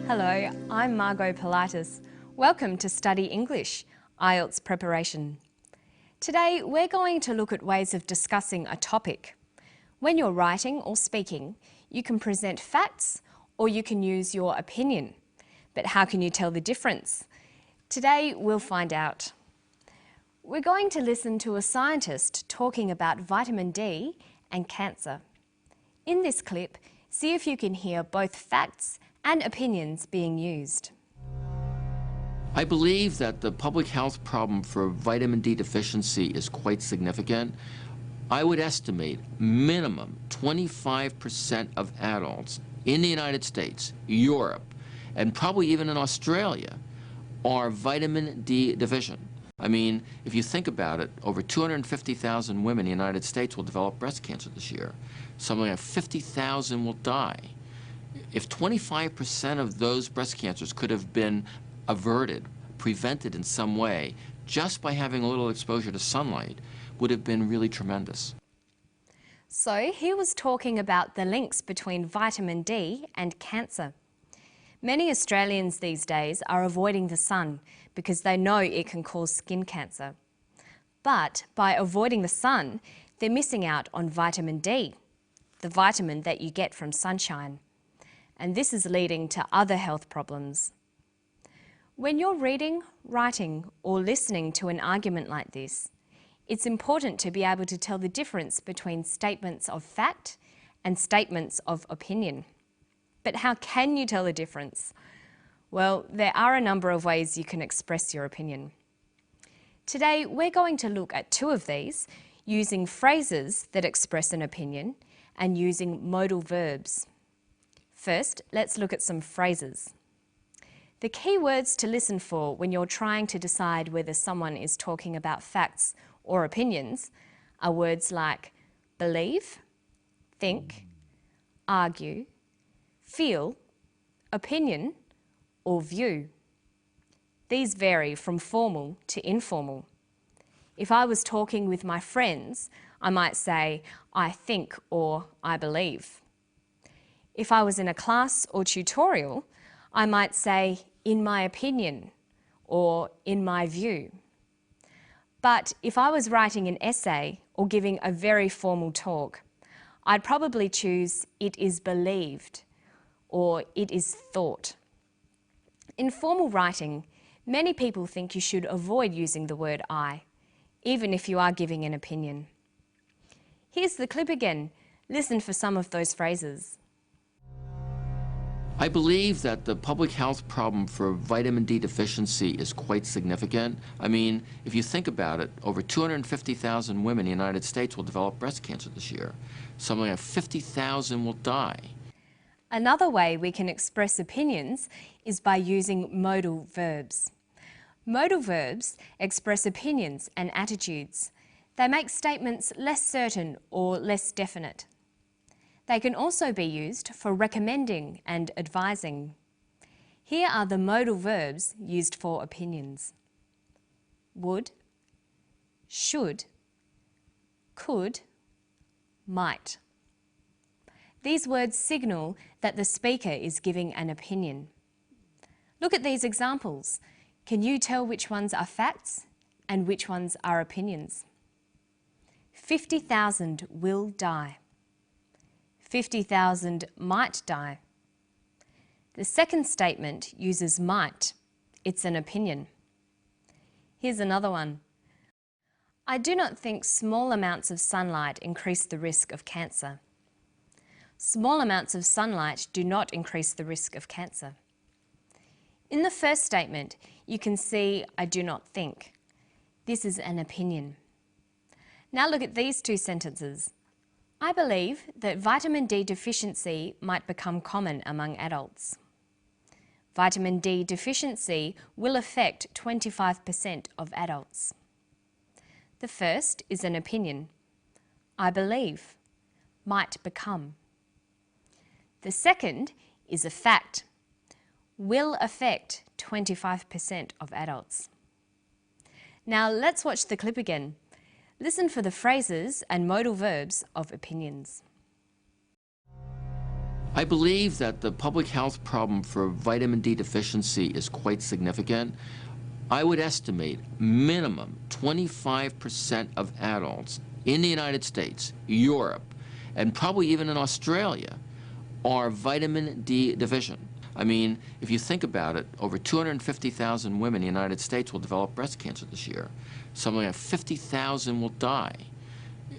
Hello, I'm Margot Politis. Welcome to Study English, IELTS preparation. Today we're going to look at ways of discussing a topic. When you're writing or speaking, you can present facts or you can use your opinion. But how can you tell the difference? Today we'll find out. We're going to listen to a scientist talking about vitamin D and cancer. In this clip, see if you can hear both facts and opinions being used. I believe that the public health problem for vitamin D deficiency is quite significant. I would estimate minimum 25% of adults in the United States, Europe, and probably even in Australia are vitamin D deficient. I mean, if you think about it, over 250,000 women in the United States will develop breast cancer this year. Something like 50,000 will die. If 25% of those breast cancers could have been averted, prevented in some way, just by having a little exposure to sunlight, would have been really tremendous. So he was talking about the links between vitamin D and cancer. Many Australians these days are avoiding the sun because they know it can cause skin cancer. But by avoiding the sun, they're missing out on vitamin D, the vitamin that you get from sunshine. And this is leading to other health problems. When you're reading, writing, or listening to an argument like this, it's important to be able to tell the difference between statements of fact and statements of opinion. But how can you tell the difference? Well, there are a number of ways you can express your opinion. Today, we're going to look at two of these, using phrases that express an opinion and using modal verbs. First, let's look at some phrases. The key words to listen for when you're trying to decide whether someone is talking about facts or opinions are words like believe, think, argue, feel, opinion, or view. These vary from formal to informal. If I was talking with my friends, I might say, I think or I believe. If I was in a class or tutorial, I might say, in my opinion, or in my view. But if I was writing an essay or giving a very formal talk, I'd probably choose, it is believed, or it is thought. In formal writing, many people think you should avoid using the word I, even if you are giving an opinion. Here's the clip again. Listen for some of those phrases. I believe that the public health problem for vitamin D deficiency is quite significant. I mean, if you think about it, over 250,000 women in the United States will develop breast cancer this year. Something like 50,000 will die. Another way we can express opinions is by using modal verbs. Modal verbs express opinions and attitudes. They make statements less certain or less definite. They can also be used for recommending and advising. Here are the modal verbs used for opinions. Would, should, could, might. These words signal that the speaker is giving an opinion. Look at these examples. Can you tell which ones are facts and which ones are opinions? 50,000 will die. 50,000 might die. The second statement uses might. It's an opinion. Here's another one. I do not think small amounts of sunlight increase the risk of cancer. Small amounts of sunlight do not increase the risk of cancer. In the first statement, you can see I do not think. This is an opinion. Now look at these two sentences. I believe that vitamin D deficiency might become common among adults. Vitamin D deficiency will affect 25% of adults. The first is an opinion. I believe, might become. The second is a fact. Will affect 25% of adults. Now let's watch the clip again. Listen for the phrases and modal verbs of opinions. I believe that the public health problem for vitamin D deficiency is quite significant. I would estimate minimum 25% of adults in the United States, Europe, and probably even in Australia are vitamin D deficient. I mean, if you think about it, over 250,000 women in the United States will develop breast cancer this year. Something like 50,000 will die.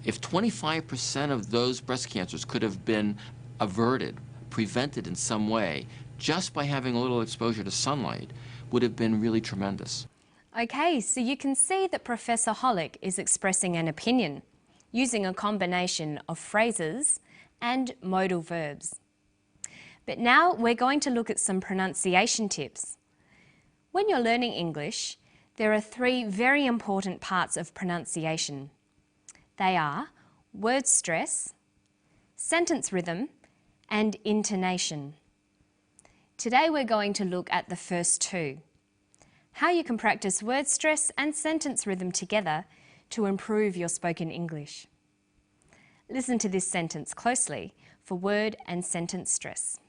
If 25% of those breast cancers could have been averted, prevented in some way, just by having a little exposure to sunlight, would have been really tremendous. Okay, so you can see that Professor Hollick is expressing an opinion using a combination of phrases and modal verbs. But now we're going to look at some pronunciation tips. When you're learning English, there are three very important parts of pronunciation. They are word stress, sentence rhythm, and intonation. Today we're going to look at the first two, how you can practice word stress and sentence rhythm together to improve your spoken English. Listen to this sentence closely for word and sentence stress.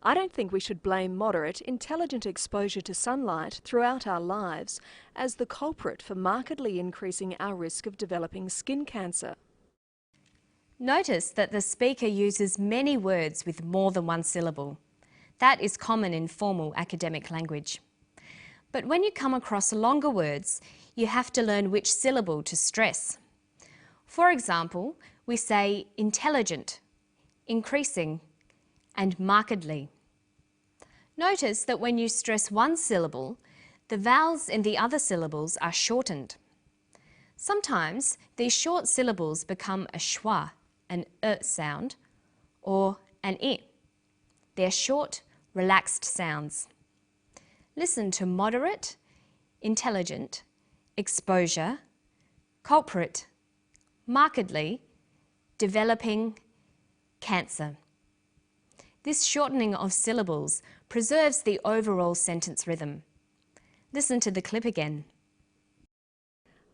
I don't think we should blame moderate, intelligent exposure to sunlight throughout our lives as the culprit for markedly increasing our risk of developing skin cancer. Notice that the speaker uses many words with more than one syllable. That is common in formal academic language. But when you come across longer words, you have to learn which syllable to stress. For example, we say intelligent, increasing, and markedly. Notice that when you stress one syllable, the vowels in the other syllables are shortened. Sometimes these short syllables become a schwa, an sound, or an I. They're short, relaxed sounds. Listen to moderate, intelligent, exposure, culprit, markedly, developing, cancer. This shortening of syllables preserves the overall sentence rhythm. Listen to the clip again.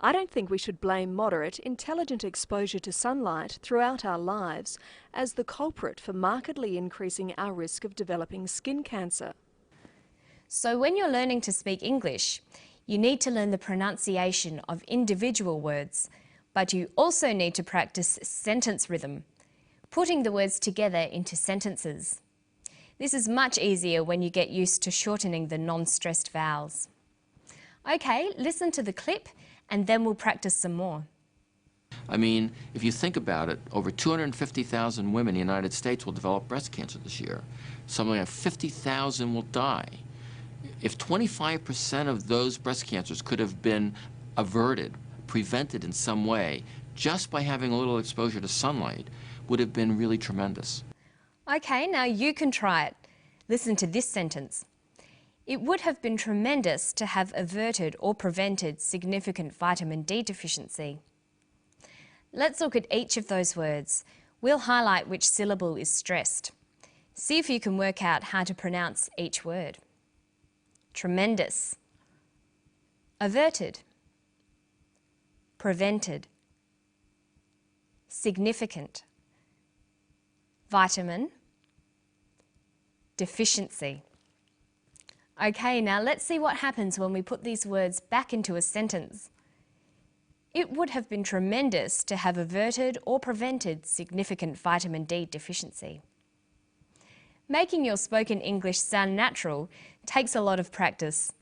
I don't think we should blame moderate, intelligent exposure to sunlight throughout our lives as the culprit for markedly increasing our risk of developing skin cancer. So when you're learning to speak English, you need to learn the pronunciation of individual words, but you also need to practice sentence rhythm, putting the words together into sentences. This is much easier when you get used to shortening the non-stressed vowels. Okay, listen to the clip and then we'll practice some more. I mean, if you think about it, over 250,000 women in the United States will develop breast cancer this year. Something like 50,000 will die. If 25% of those breast cancers could have been averted, prevented in some way, just by having a little exposure to sunlight, would have been really tremendous. Okay, now you can try it. Listen to this sentence. It would have been tremendous to have averted or prevented significant vitamin D deficiency. Let's look at each of those words. We'll highlight which syllable is stressed. See if you can work out how to pronounce each word. Tremendous, averted, prevented, significant, vitamin, deficiency. Okay, now let's see what happens when we put these words back into a sentence. It would have been tremendous to have averted or prevented significant vitamin D deficiency. Making your spoken English sound natural takes a lot of practice.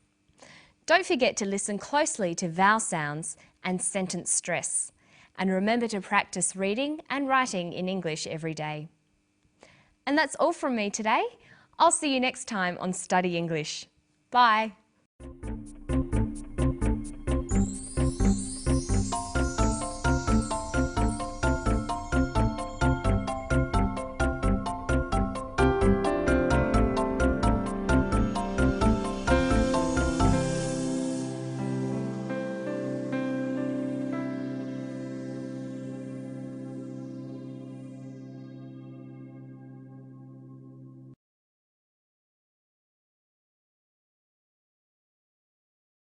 Don't forget to listen closely to vowel sounds and sentence stress, and remember to practice reading and writing in English every day. And that's all from me today. I'll see you next time on Study English. Bye.